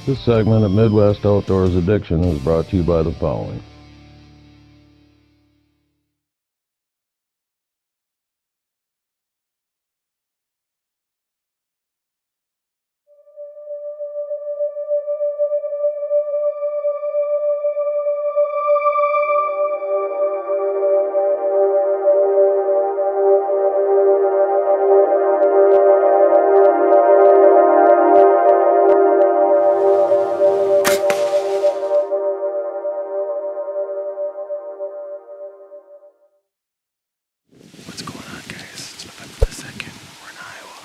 This segment of Midwest Outdoors Addiction is brought to you by the following. What's going on, guys? It's November the 2nd. We're in Iowa.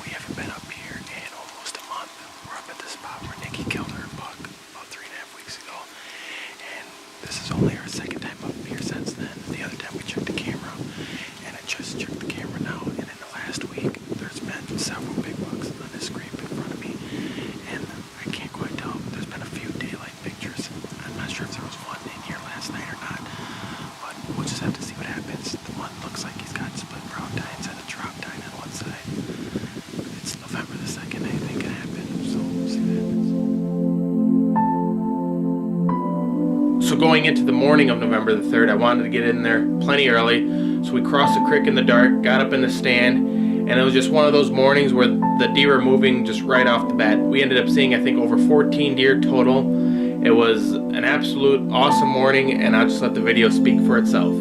We haven't been up here in almost a month. We're up at the spot where Nikki killed her buck about 3.5 weeks ago. And this is only our second time up here since then. The other time we checked the camera, and I just checked the camera now. And in the last week, there's been several big bucks on this scrape in front of me. And I can't quite tell. There's been a few daylight pictures. I'm not sure if there was one in here last night or not. But we'll just have to see what happens. The one looks like he's got split brown tines and a drop tine on one side. It's November the 2nd, anything can happen, so we'll see what happens. So going into the morning of November the 3rd, I wanted to get in there plenty early. So we crossed the creek in the dark, got up in the stand, and it was just one of those mornings where the deer were moving just right off the bat. We ended up seeing, I think, over 14 deer total. It was an absolute awesome morning, and I'll just let the video speak for itself.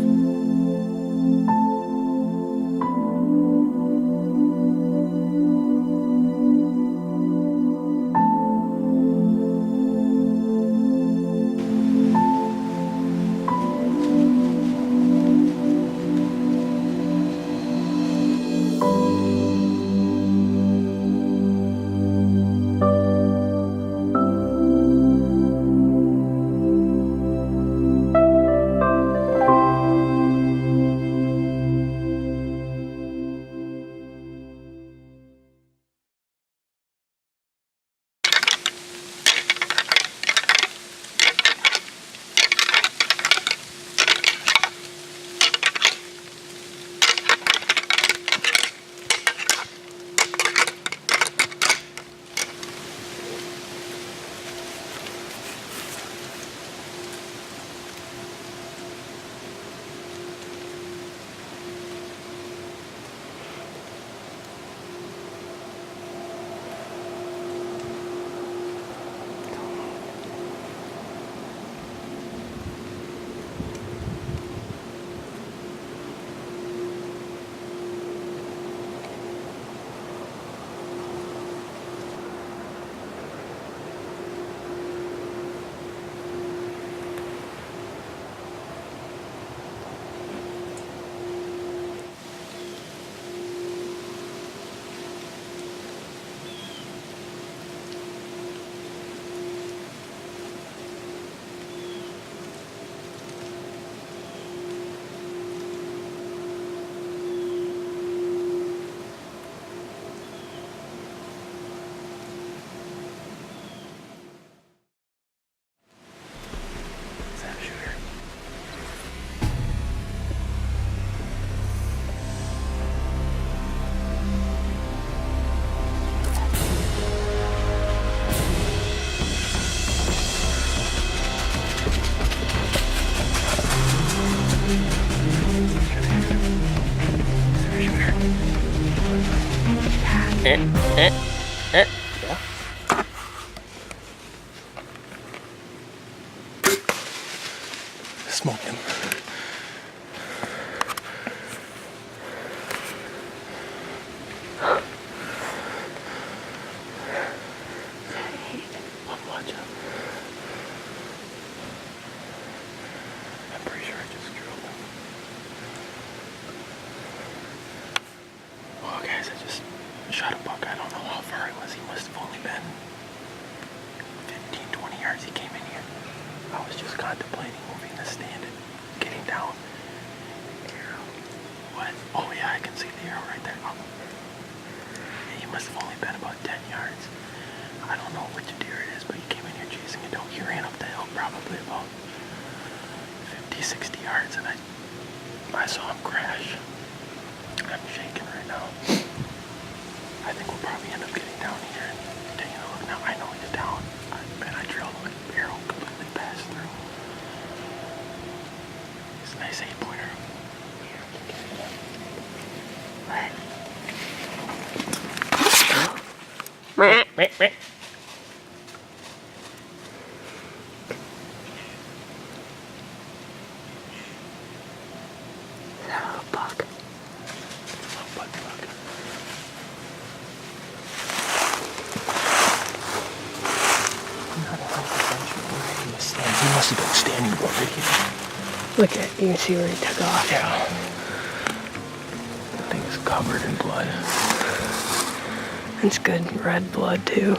Yeah. Smoking. Watch out. I'm pretty sure I just drilled him. Well, guys, I just shot a buck. I don't know how far it was. He must have only been 15, 20 yards. He came in here. I was just contemplating moving the stand and getting down. Arrow. What? Oh, yeah, I can see the arrow right there. Oh. Yeah, he must have only been about 10 yards. I don't know which deer it is, but he came in here chasing a doe. He ran up the hill probably about 50, 60 yards, and I saw him crash. I'm shaking right now. I think we'll probably end up getting down here and taking a look. Now I know he's down. I bet I drilled my barrel completely past through. It's a nice 8-pointer. Right. Buck. Buck. He must have been standing right here. Look at, you can see where he took off. Yeah. The thing is covered in blood. It's good red blood too.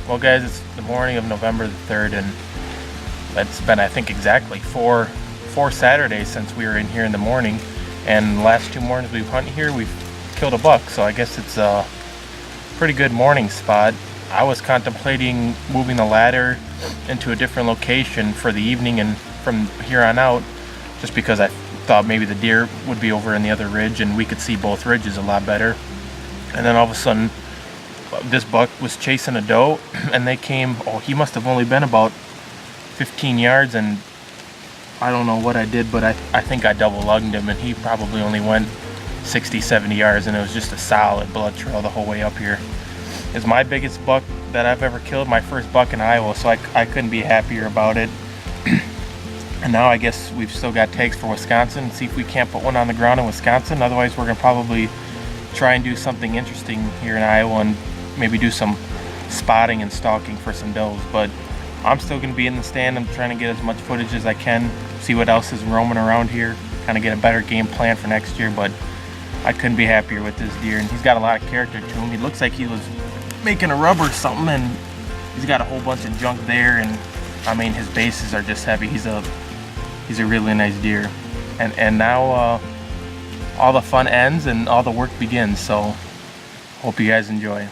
Well guys, it's the morning of November the 3rd and it's been I think exactly four Saturdays since we were in here in the morning, and the last 2 mornings we've hunted here we've killed a buck, so I guess it's a pretty good morning spot. I was contemplating moving the ladder into a different location for the evening and from here on out, just because I thought maybe the deer would be over in the other ridge and we could see both ridges a lot better. And then all of a sudden this buck was chasing a doe and they came, he must have only been about 15 yards, and I don't know what I did, but I think I double lugged him and he probably only went 60-70 yards, and it was just a solid blood trail the whole way up here. It's my biggest buck that I've ever killed, my first buck in Iowa, so I couldn't be happier about it. And now I guess we've still got tags for Wisconsin and see if we can't put one on the ground in Wisconsin. Otherwise we're gonna probably try and do something interesting here in Iowa and maybe do some spotting and stalking for some does. But I'm still going to be in the stand. I'm trying to get as much footage as I can, see what else is roaming around here, kind of get a better game plan for next year. But I couldn't be happier with this deer, and he's got a lot of character to him. He looks like he was making a rub or something, and he's got a whole bunch of junk there, and I mean his bases are just heavy. He's a really nice deer, and now all the fun ends and all the work begins. So hope you guys enjoy.